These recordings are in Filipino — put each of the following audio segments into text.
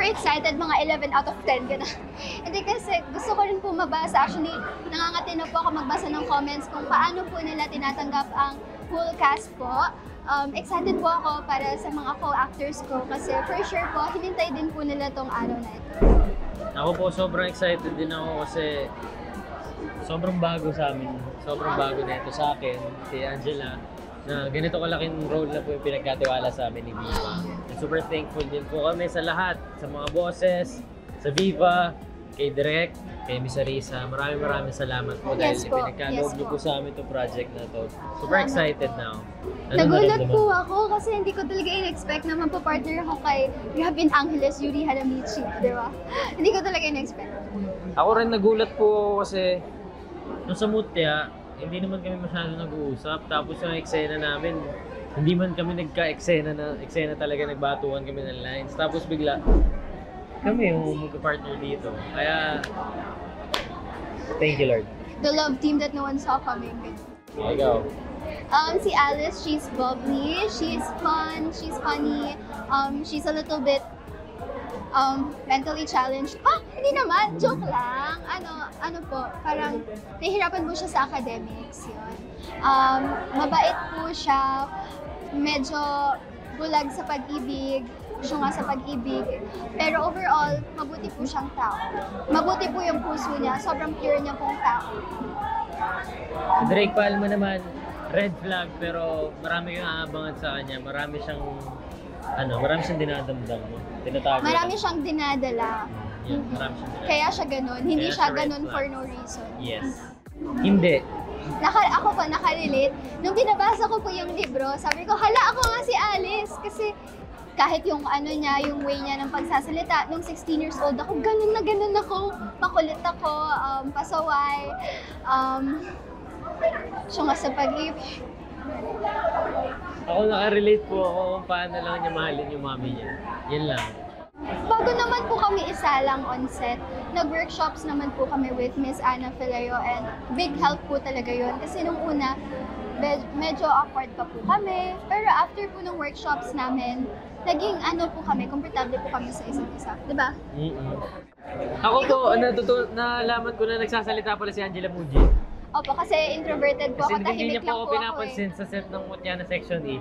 excited, mga 11 out of 10 gano'n. Hindi kasi gusto ko rin po mabasa. Actually, nangangati na po ako magbasa ng comments kung paano po nila tinatanggap ang full cast po. Excited po ako para sa mga co-actors ko kasi for sure po, hinintay din po nila tong araw na ito. Ako po sobrang excited din ako kasi sobrang bago sa amin. Sobrang bago na ito sa akin, si Angela, na ganito kalaking role na po yung pinagkatiwala sa amin ni Viva. And super thankful din po kami sa lahat, sa mga bosses, sa Viva, kay Direk, kay Miss Arisa. Maraming salamat po dahil pinagkaloob niyo po sa amin itong project na to. Super excited na ako. Nagulat po ako kasi hindi ko talaga in-expect na mapapartner ako kay Gavin Angeles, Yuri Haramichi, di ba? Hindi ko talaga in-expect. Ako rin nagulat po ako kasi nung sa Mutya, hindi naman kami masyado nag-uusap. Tapos yung eksena namin, hindi man kami nagka-eksena talaga, nagbatuhan kami ng lines. Tapos bigla, kami yung magka-partner dito. Kaya, thank you Lord. The love team that no one saw coming. Ikaw? Si Alice, she's bubbly, she's fun, she's funny, she's a little bit mentally challenged. Hindi naman, joke lang. Ano po, parang nahihirapan po siya sa academics, yun. Mabait po siya, medyo bulag sa pag-ibig, gusto nga sa pag-ibig. Pero overall, mabuti po siyang tao. Mabuti po yung puso niya, sobrang pure niya pong tao. Drake Palma naman, red flag, pero marami kang aabangan sa kanya. Marami siyang dinadamdam mo. Marami siyang dinadala. Yeah, marami siyang dinadala. Kaya siya ganun. Hindi siya ganun for no reason. Yes. Hindi. Ako pa nakarelate. Nung binabasa ko po yung libro, sabi ko, hala, ako nga si Alice. Kasi kahit yung yung way niya ng pagsasalita, nung 16 years old ako, ganun ako. Makulit ako, pasaway. Siya nga sa pag-ibig. Ako nakarelate po ako kung paano lang niya mahalin yung mami niya. Yan lang. Bago naman po kami isa lang on set, nag-workshops naman po kami with Miss Ana Fileo and big help po talaga yun. Kasi nung una, medyo awkward pa po kami. Pero after po ng workshops namin, naging po kami, komportable po kami sa isa't isa. Diba? Ako po, nalaman ko na nagsasalita pala si Angela Muji. Opo, kasi introverted po ako, Kasi hindi niya po ako pinapansin sa set ng Mutya na Section 8.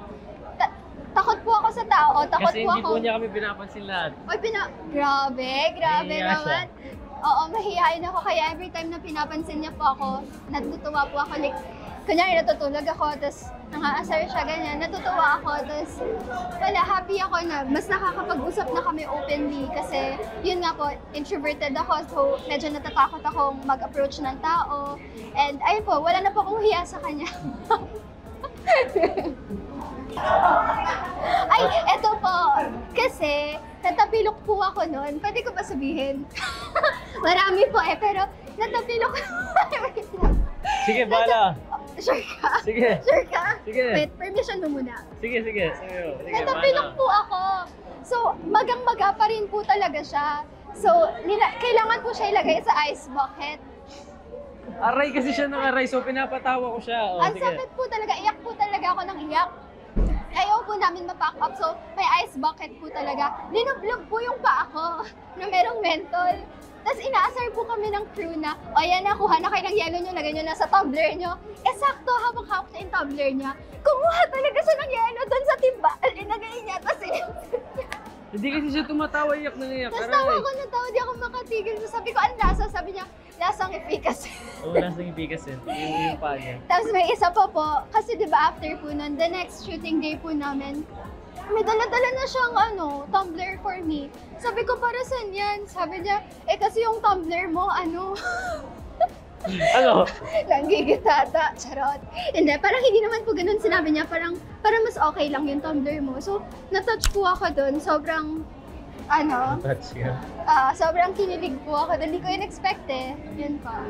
Takot po ako sa tao, takot Kasi po hindi ako. po niya kami pinapansin lahat. Oy, grabe Nahihiya naman. Oo, mahihayin ako, kaya every time na pinapansin niya po ako, natutuwa po ako. Like, kunyari natutulog ako, tapos nangaasar siya, ganyan, natutuwa ako, tapos wala, happy ako na mas nakakapag-usap na kami openly kasi yun nga po, introverted ako, so medyo natatakot akong mag-approach ng tao. And ayun po, wala na po akong hiya sa kanya. Ay, eto po, kasi natapilok po ako noon. Pwede ko ba sabihin? Marami po pero natapilok ko. Sige, bala. Sure ka? Sige. Sure ka? Sige. Wait, permission mo muna. Sige. Natapilok po ako. So, magang-maga pa rin po talaga siya. So, kailangan po siya ilagay sa ice bucket. Aray kasi siya ng aray, so pinapatawa ko siya. Ang sakit po talaga, iyak po talaga ako ng iyak. Ayaw po namin ma-pack up, so may ice bucket po talaga. Linublog po yung paa ko na merong mentol. Tapos inaasar po kami ng crew na, o yan na, kuha na kayo ng yelo nyo, lagay nyo na sa tumbler nyo. Sakto, habang hawak niya yung tumbler niya, kumuha talaga siya ng yelo doon sa timba. Inagay niya, tapos Hindi kasi siya tumatawa, iyak na iyak. Tapos tawa ko na tawa, di ako makatigil. So sabi ko, ang lasa, sabi niya, lasang ipikas. Oo, lasang ipikas yun. Yung paa niya. Tapos may isa pa po, kasi di ba after po nun, the next shooting day po namin, may dala-dala na siyang tumbler for me. Sabi ko, para saan yan? Sabi niya, kasi yung tumbler mo, Ano? Nanggigitata, charot. Hindi, parang hindi naman po ganun sinabi niya, parang mas okay lang yung tumbler mo. So, na-touch po ako dun, sobrang, Touch ka. sobrang kinilig po ako dun, hindi ko in-expect Yun pa.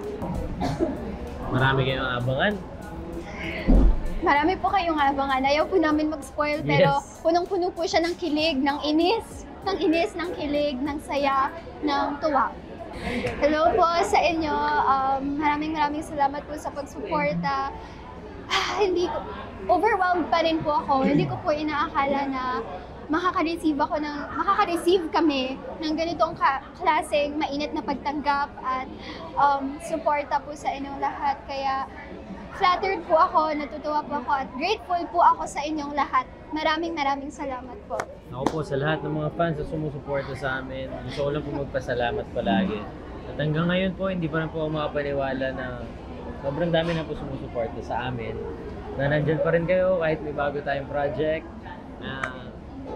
Marami kayong abangan. Marami po kayong abangan. Ayaw po namin mag-spoil, pero punong-puno po siya ng kilig, ng inis, ng kilig, ng saya, ng tuwa. Hello po sa inyo. Maraming salamat po sa pagsuporta. Overwhelmed pa rin po ako. Hindi ko po inaakala na makaka-receive kami ng ganitong klaseng mainit na pagtanggap at suporta po sa inyong lahat. Kaya flattered po ako, natutuwa po ako at grateful po ako sa inyong lahat. Maraming salamat po. Ako po sa lahat ng mga fans na sumusuporta sa amin, gusto ko lang po magpasalamat palagi. At hanggang ngayon po, hindi pa rin po ako makapaniwala na sobrang dami na po sumusuporta sa amin. Na nandyan pa rin kayo kahit may bago tayong project.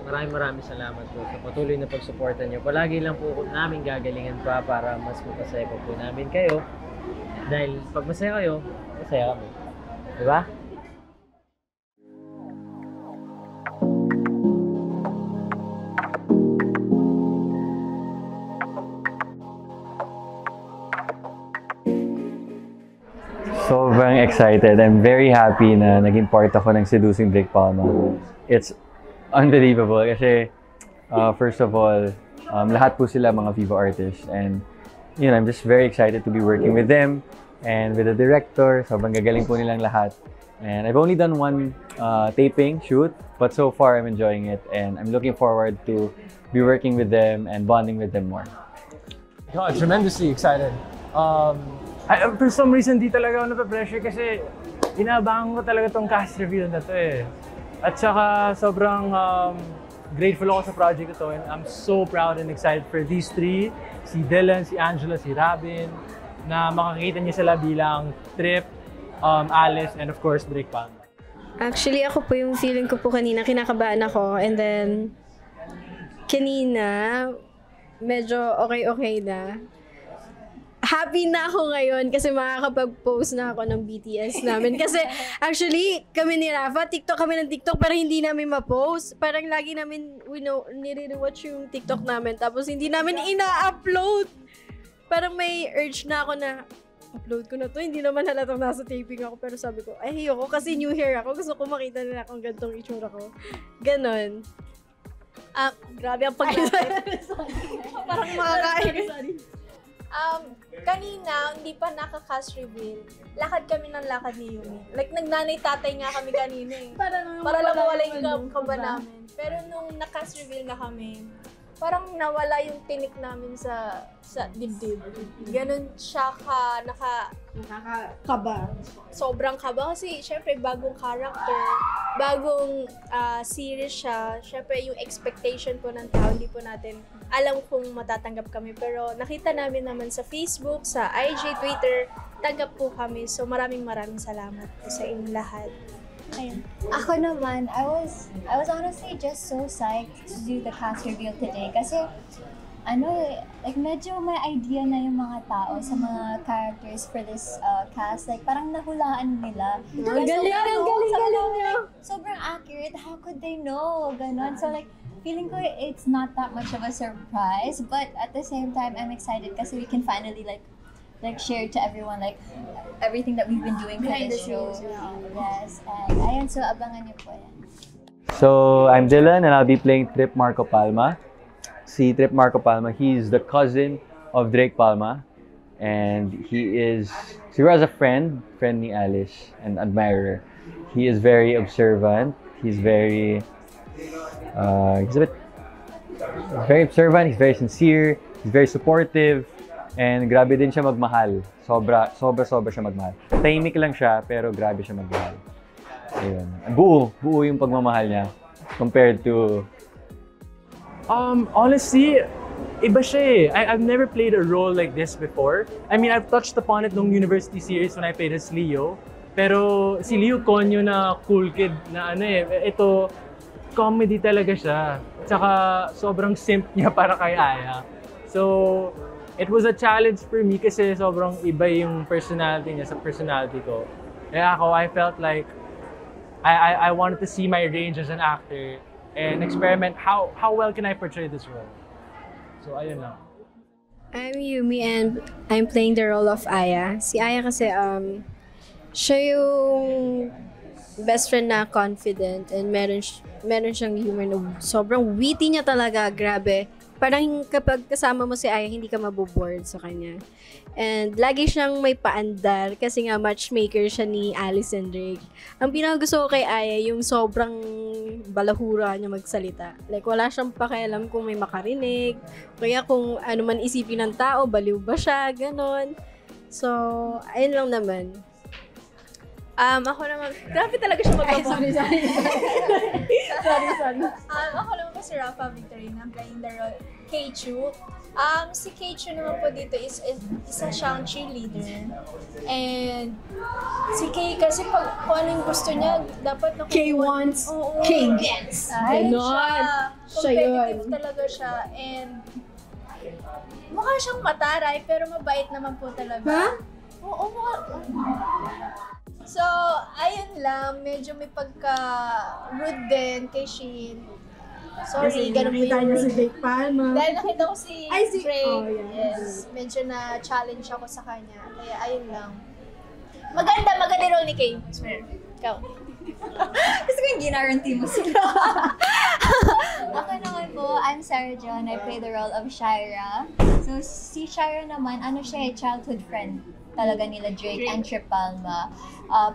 Maraming salamat po sa patuloy na pagsuporta nyo. Palagi lang po namin gagalingan pa para mas mapasaya pa po namin kayo. Dahil pag masaya kayo, masaya kami. Diba? Sobrang excited. I'm very happy na naging part ako ng Seducing Drake Palma. It's unbelievable kasi first of all, lahat po sila mga Viva artists and I'm just very excited to be working with them and with the director. Sobrang gagaling po nilang lahat. And I've only done one taping shoot, but so far I'm enjoying it and I'm looking forward to be working with them and bonding with them more. God, tremendously excited. For some reason, di talaga ako nape-pressure kasi inaabangan ko talaga tong cast reveal na to eh. At saka sobrang grateful ako sa project ito and I'm so proud and excited for these three, si Dylan, si Angela, si Robin, na makakita niyo sila bilang Trip, Alice, and of course, Drake Palma. Actually, ako po yung feeling ko po kanina, kinakabahan ako and then kanina, medyo okay na. Happy na ako ngayon kasi makakapag-post na ako ng BTS namin. Kasi actually, kami ni Rafa, kami ng TikTok pero hindi namin ma-post. Parang lagi namin, nire-watch yung TikTok namin tapos hindi namin ina-upload. Parang may urge na ako na, upload ko na to. Hindi naman halatang nasa taping ako pero sabi ko, ay ayoko kasi new hair ako. Gusto ko makita nila kung gantong itsura ko. Ganon. Grabe ang pag-isip. Parang makakain. Kanina, hindi pa naka-cast reveal. Lakad kami ng lakad ni Yumi. Like, nagnanay-tatay nga kami kanina eh. Para lang mawala yung kaba namin. Pero nung na-cast reveal na kami, parang nawala yung tinik namin sa dibdib. Ganon siya Nakakaba. Sobrang kaba kasi syempre bagong character, bagong series siya. Syempre yung expectation po ng tao, hindi po natin alam kung matatanggap kami. Pero nakita namin naman sa Facebook, sa IG, Twitter, tanggap po kami. So maraming salamat po sa inyong lahat. Ayun. Ako naman, I was honestly just so psyched to do the cast reveal today kasi like medyo may idea na yung mga tao sa mga characters for this cast. Like parang nahulaan nila. Galing niya. Sobrang accurate. How could they know? Ganon. So like, feeling ko it's not that much of a surprise, but at the same time, I'm excited kasi we can finally like share to everyone like everything that we've been doing for this show. Yes, and ayun, so abangan niyo po yan. So, I'm Dylan and I'll be playing Trip Marco Palma. Si Trip Marco Palma, he's the cousin of Drake Palma. And he was a friend ni Alice, and admirer. He is very observant. He's very observant, he's very sincere, he's very supportive. And grabe din siya magmahal. Sobra siya magmahal. Tahimik lang siya, pero grabe siya magmahal. Ayun. Buo yung pagmamahal niya compared to... Honestly, iba siya eh. I've never played a role like this before. I mean, I've touched upon it nung university series when I played as Leo. Pero si Leo Conyo na cool kid na ito, comedy talaga siya. Tsaka sobrang simp niya para kay Aya. So, it was a challenge for me kasi sobrang iba yung personality niya sa personality ko. Kaya ako, I felt like I wanted to see my range as an actor and experiment how well can I portray this role. So, ayun lang. I'm Yumi and I'm playing the role of Aya. Si Aya kasi, siya yung best friend na confident and meron siyang humor na sobrang witty niya talaga, grabe. parang kapag kasama mo si Aya, hindi ka maboboard sa kanya. And lagi siyang may paandar kasi nga matchmaker siya ni Alice and Drake. Ang pinakagusto ko kay Aya, yung sobrang balahura niya magsalita. Like, wala siyang pakialam kung may makarinig, kaya kung ano man isipin ng tao, baliw ba siya, ganon. So, ayun lang naman. Ako naman, grabe talaga siya sorry. Ako naman po si Rafa Victorina, playing the role Keichu. Si Keichu naman po dito is isa siyang cheerleader. And si Kei kasi kung ano yung gusto niya, dapat nakuha. Kei wants, Kei gets. Ganon. Competitive talaga siya. And mukha siyang mataray, pero mabait naman po talaga. Ha? Oo, mukha. So, ayun lang. Medyo may pagka-rude din kay Shin. Sorry, ganun po yung rude. Drake Palma. Dahil nakita ko si Drake, Oh, yeah. yes, medyo na-challenge ako sa kanya. Kaya ayun lang. Maganda role ni Kay. Swear. Ikaw. Gusto ko yung ginaranti mo sila. Ako naman po, I'm Sarah John. I play the role of Shira. So, si Shira naman, ano siya, childhood friend talaga nila Drake and Trip Palma.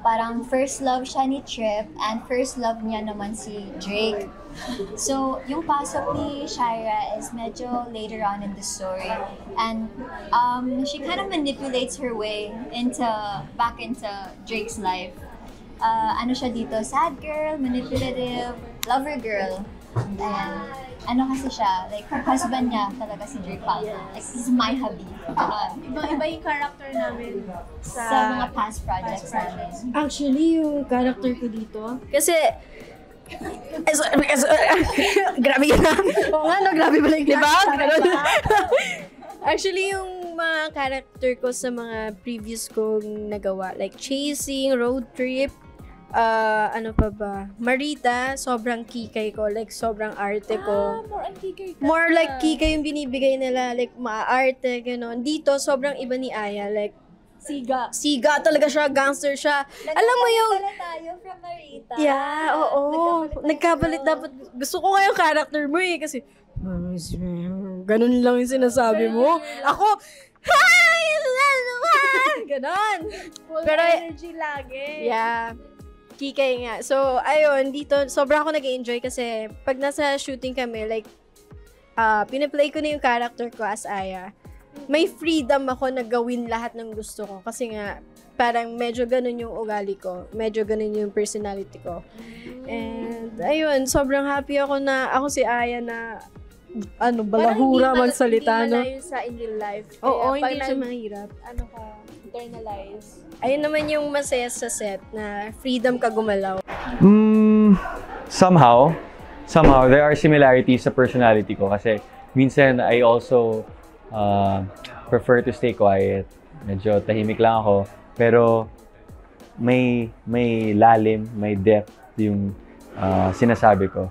Parang first love siya ni Trip and first love niya naman si Drake. So, yung pasok ni Shira is medyo later on in the story. And she kind of manipulates her way back into Drake's life. Ano siya dito? Sad girl, manipulative, lover girl. Ayan. Ano kasi siya, like, husband niya talaga si Drake Palma. Like, he's my hubby. Iba yung character namin Sa mga past projects namin. Actually, yung character ko dito, kasi grabe yun na. Oo nga, no, grabe pala yung diba? Actually, yung mga character ko sa mga previous kong nagawa, like Chasing, Road Trip, ano pa ba? Marita, sobrang kikay ko. Like, sobrang arte ko. More on kikay ka. More like kikay yung binibigay nila. Like, maaarte, gano'n. Dito, sobrang iba ni Aya. Like, Siga talaga siya, gangster siya. Alam mo yung... Nagkapalit tayo from Marita. Yeah, oo. Nagkapalit dapat. Gusto ko nga yung character mo eh. Kasi, ganun lang yung sinasabi mo. Ako, hi! Ganon. Full Pero, energy lagi. yeah. Kikay nga. So, ayun, dito, sobrang ako nag-enjoy kasi pag nasa shooting kami, like, pinaplay ko na yung character ko as Aya. May freedom ako na gawin lahat ng gusto ko. Kasi nga, parang medyo ganun yung ugali ko. Medyo ganun yung personality ko. And, ayun, sobrang happy ako na, ako si Aya na, balahura magsalita, no? Hindi malayo sa in real life. Oo, Kaya hindi pag siya mahirap. Internalize. Ayun naman yung masaya sa set na freedom ka gumalaw. Somehow, there are similarities sa personality ko kasi minsan I also prefer to stay quiet. Medyo tahimik lang ako. Pero may lalim, may depth yung sinasabi ko.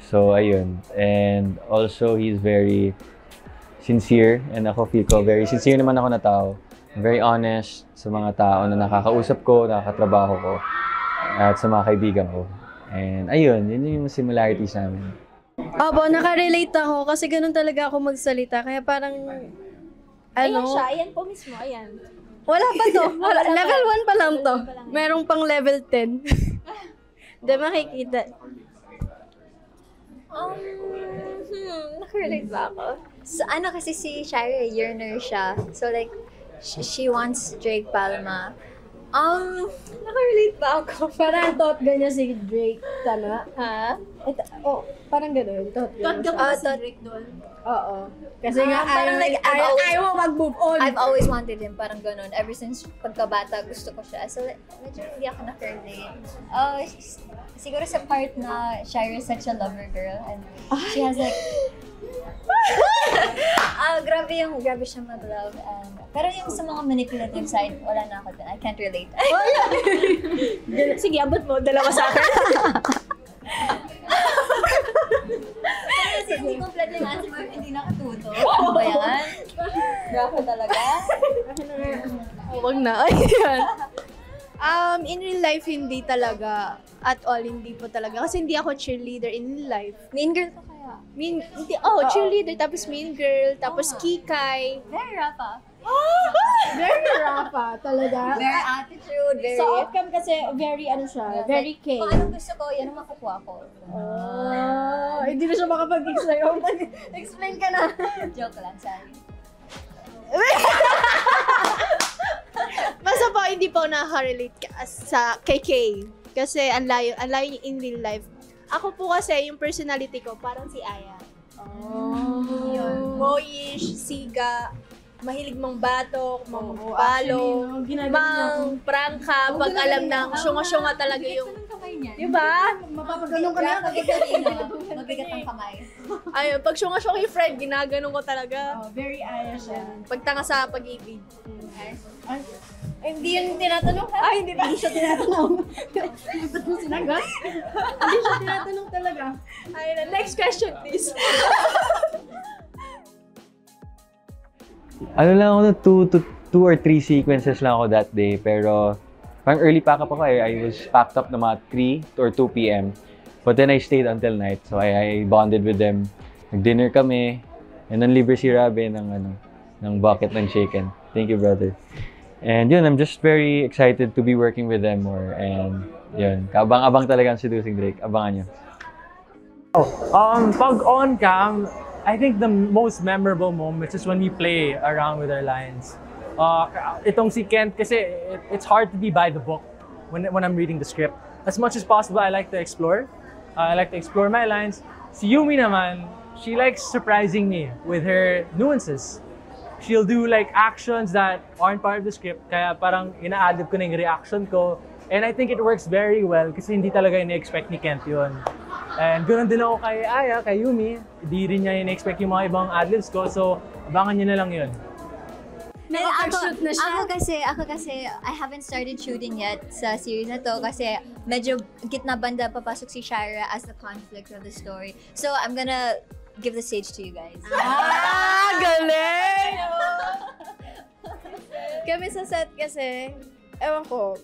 So, ayun. And also, he's very sincere. And ako feel ko, very sincere naman ako na tao. Very honest sa mga tao na nakakausap ko, nakakatrabaho ko, at sa mga kaibigan ko. And ayun, yun yung similarities namin. Opo, nakarelate ako kasi ganun talaga ako magsalita. Kaya parang, Ayan siya, ayan po mismo, ayan. Wala pa to. Level 1 pa lang to. Merong pang level 10. Hindi makikita. Nakarelate ba ako? So, ano kasi si Shira, yearner siya. So, like, she wants Drake Palma. Nakarelate ba ako? Parang thought ganyan si Drake. Tama? Ha? Parang ganun. Thought Got ganyan. ka ba si Drake doon? Oo. Kasi nga, parang like, ayaw mo mag-move on. I've always wanted him, parang ganun. Ever since pagkabata, gusto ko siya. So, medyo hindi ako na-relate. Siguro sa part na Shira is such a lover girl and she has like... grabe siya mag-love. Pero yung sa mga manipulative side, wala na ako dun. I can't relate. Sige, abot mo. Dalawa sa akin. Kasi hindi complete yung answer mo, hindi nakatuto. Ano ba yan? Grabe talaga. Huwag na. Ayan. In real life, hindi talaga. At all, hindi po talaga. Kasi hindi ako cheerleader in real life. Mean girl ka kaya? Cheerleader, tapos Mean Girl, tapos Kikay. Very Rafa. Very Rafa, talaga. Very attitude, very... Sa outcome kasi, very very K. Kung anong gusto ko, yan ang makukuha ko. Hindi na siya makapag-explain. Explain ka na. Joke lang, sorry. Basta po, hindi po nakaka-relate kay Kay. Kasi ang layo niya in real life. Ako po kasi, yung personality ko, parang si Aya. Yun. Boyish, siga, mahilig mang batok, mang palo, mang prangka, pag alam na syunga-syunga talaga yung... Diba? Mapapaganon ka na. Mabigat ang kamay. Ayun, pag syunga-syunga yung friend, ginaganon ko talaga. Very Aya siya. Pagtanga sa pag-ibig. Hindi yun tinatanong ha? Hindi ba? Hindi siya tinatanong. Ba't mo sinagot? Hindi siya tinatanong talaga. Ayun, next question please. Ano lang ako, two or three sequences lang ako that day. Pero, parang early pack up ako I was packed up na mga 3 or 2 p.m. But then I stayed until night. So I bonded with them. Nag-dinner kami. And then libre si Rabe ng bucket ng chicken. Thank you, brother. And yun, I'm just very excited to be working with them more. And yun, kabang-abang talaga ang Seducing Drake. Abangan nyo. Pag on cam, I think the most memorable moments is when we play around with our lines. Itong si Kent kasi it's hard to be by the book when I'm reading the script. As much as possible, I like to explore. I like to explore my lines. Si Yumi naman, she likes surprising me with her nuances. She'll do like actions that aren't part of the script, kaya parang ina-adlib ko na yung reaction ko. And I think it works very well kasi hindi talaga ina-expect ni Kent yun. And ganoon din ako kay Aya, kay Yumi. Hindi rin niya ina-expect yung mga ibang adlibs ko, so abangan niyo na lang yun. Nakapag-shoot na siya. Ako kasi, I haven't started shooting yet sa series na to kasi medyo gitna banda papasok si Shira as the conflict of the story. So I'm gonna give the stage to you guys. Galing! Kami sa set kasi, ewan ko,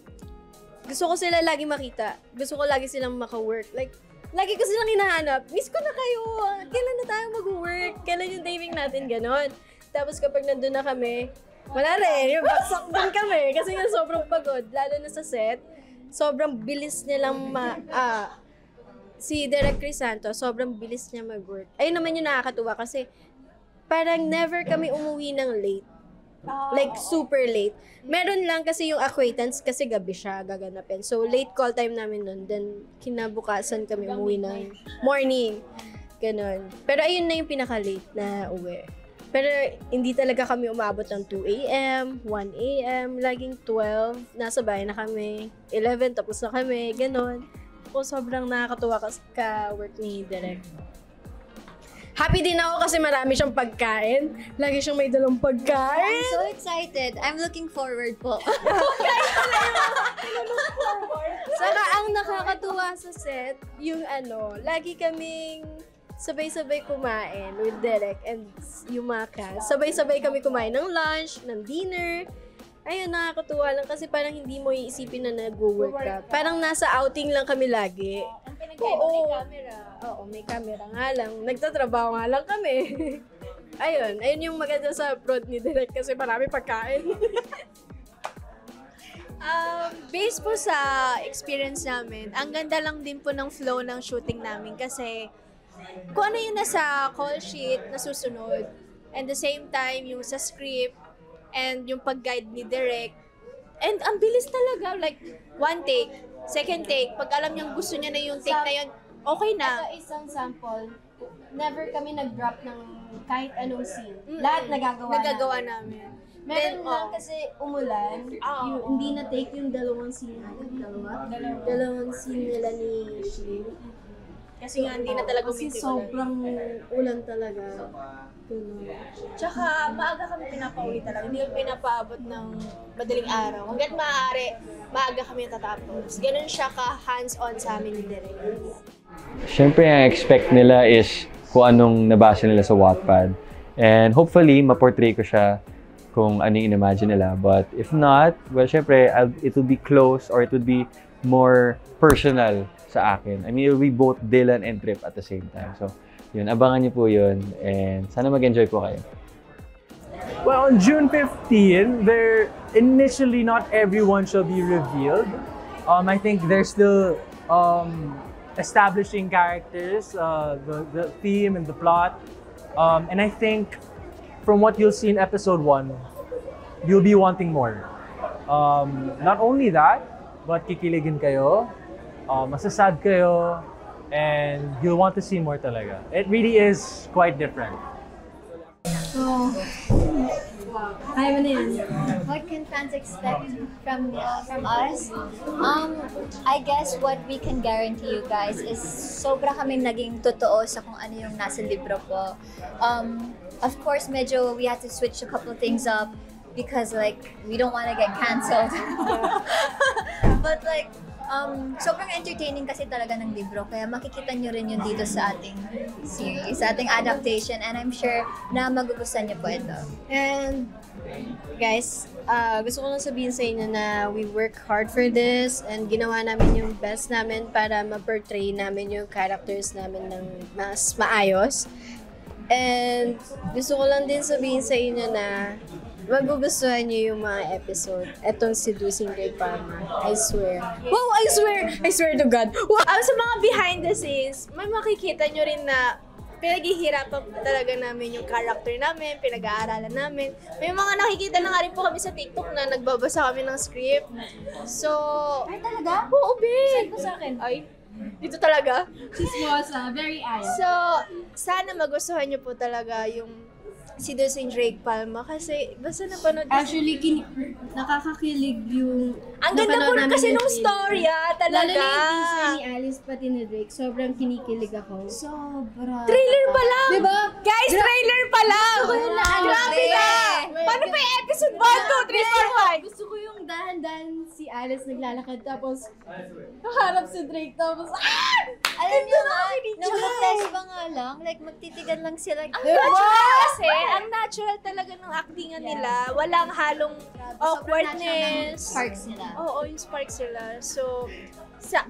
gusto ko sila lagi makita. Gusto ko lagi silang maka-work. Like, lagi ko silang hinahanap. Miss ko na kayo. Kailan na tayo mag-work? Kailan yung taping natin? Ganon. Tapos kapag nandun na kami, wala rin. Yung baksak din kami. Kasi nga sobrang pagod. Lalo na sa set. Sobrang bilis nilang si Derek Crisanto, sobrang bilis niya mag-work. Ayun naman yung nakakatuwa kasi parang never kami umuwi ng late. Like, super late. Meron lang kasi yung acquaintance kasi gabi siya gaganapin. So, late call time namin nun. Then, kinabukasan kami umuwi ng morning. Ganon. Pero ayun na yung pinaka-late na uwi. Pero hindi talaga kami umabot ng 2 a.m., 1 a.m., laging 12. Nasa bahay na kami. 11, tapos na kami. Ganon. O, sobrang nakakatuwa ka-work ni Derek. Happy din ako kasi marami siyang pagkain. Lagi siyang may dalawang pagkain. I'm so excited. I'm looking forward po. Saka ang nakakatuwa sa set, yung lagi kaming sabay-sabay kumain with Derek and yung mga cast. Sabay-sabay kami kumain ng lunch, ng dinner. Ayun, nakakatuwa lang kasi parang hindi mo iisipin na nag-work ka. Parang nasa outing lang kami lagi. Ang pinagkaiba may camera. Oo, may camera nga lang. Nagtatrabaho nga lang kami. ayun yung maganda sa prod ni Derek kasi marami pagkain. Based po sa experience namin, ang ganda lang din po ng flow ng shooting namin kasi kung ano yung nasa call sheet na susunod and the same time yung sa script and yung pag-guide ni Derek. And ang bilis talaga, like one take, second take, pag alam niyang gusto niya na yung take na yun, okay na. Ito isang sample. Never kami nag-drop ng kahit anong scene. Lahat nagagawa namin. Meron lang kasi umulan. Hindi na-take yung dalawang scene. Dalawang scene nila ni Shin. Kasi nga hindi na talaga kasi sobrang ulan talaga. Tsaka maaga kami pinapauwi talaga. Hindi kami pinapaabot ng madaling araw. Hanggat maaari, maaga kami tatapos. Ganun siya ka-hands-on sa amin ni Derek. Siyempre, ang expect nila is kung anong nabasa nila sa Wattpad. And hopefully, ma-portray ko siya kung ano yung in-imagine nila. But if not, well, siyempre, it will be close or it would be more personal sa akin. I mean, it will be both Dylan and Trip at the same time. So, yun, abangan niyo po yun. And sana mag-enjoy po kayo. Well, on June 15, there initially not everyone shall be revealed. I think they're still establishing characters, the theme and the plot. And I think from what you'll see in episode 1, you'll be wanting more. Not only that, but kikiligin kayo, masasad kayo, and you'll want to see more talaga. It really is quite different. Kaya mo na yun. What can fans expect from us? I guess what we can guarantee you guys is sobra kaming naging totoo sa kung ano yung nasa libro po. Of course, medyo we had to switch a couple things up because like we don't want to get canceled. But like sobrang entertaining kasi talaga ng libro, kaya makikita nyo rin yun dito sa ating series, sa ating adaptation, and I'm sure na magugustuhan nyo po ito. And guys, gusto ko lang sabihin sa inyo na we work hard for this and ginawa namin yung best namin para ma-portray namin yung characters namin ng mas maayos. And gusto ko lang din sabihin sa inyo na magugustuhan niyo yung mga episode. Etong Seducing Greg Palma. I swear. Wow, I swear! I swear to God. Wow! Sa mga behind the scenes, may makikita nyo rin na pinaghihirapan talaga namin yung character namin, pinag-aaralan namin. May mga nakikita na nga rin po kami sa TikTok na nagbabasa kami ng script. So... Ay, talaga? Oo, babe! Send mo sa akin. Ay, dito talaga. Chismosa. Very ayos. So, sana magustuhan nyo po talaga yung Seducing Drake Palma kasi basta napanood Actually, nakakakilig yung... ang ganda po napanood kasi namin nung yung story talaga. Lalo na yung teaser ni Alice pati ni Drake. Sobrang kinikilig ako. Sobra. Trailer pa lang! Diba? Guys, trailer pa lang! Grabe! Grabe na! Paano pa yung episode 1, 2, 3, 4, 5? Gusto ko yung dahan-dahan si Alice naglalakad tapos kaharap si Drake tapos Alam niyo nga, nung mag-test pa nga lang, like magtitigan lang sila. Natural kasi, ang natural talaga ng actingan nila. Walang halong awkwardness. Sparks nila. Oo, yung sparks nila. So,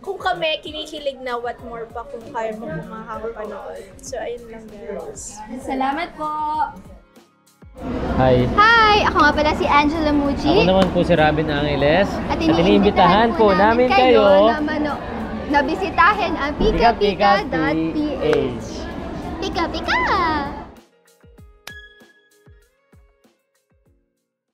kung kami, kinikilig na what more pa kung kaya mo makakapanood. So, ayun lang guys. Salamat po! Hi! Hi! Ako nga pala si Angela Mucci. Ako naman po si Robin Angeles. At iniimbitahan po namin kayo na bisitahin ang pikapika.ph. Pika-pika.ph. Pika-pika!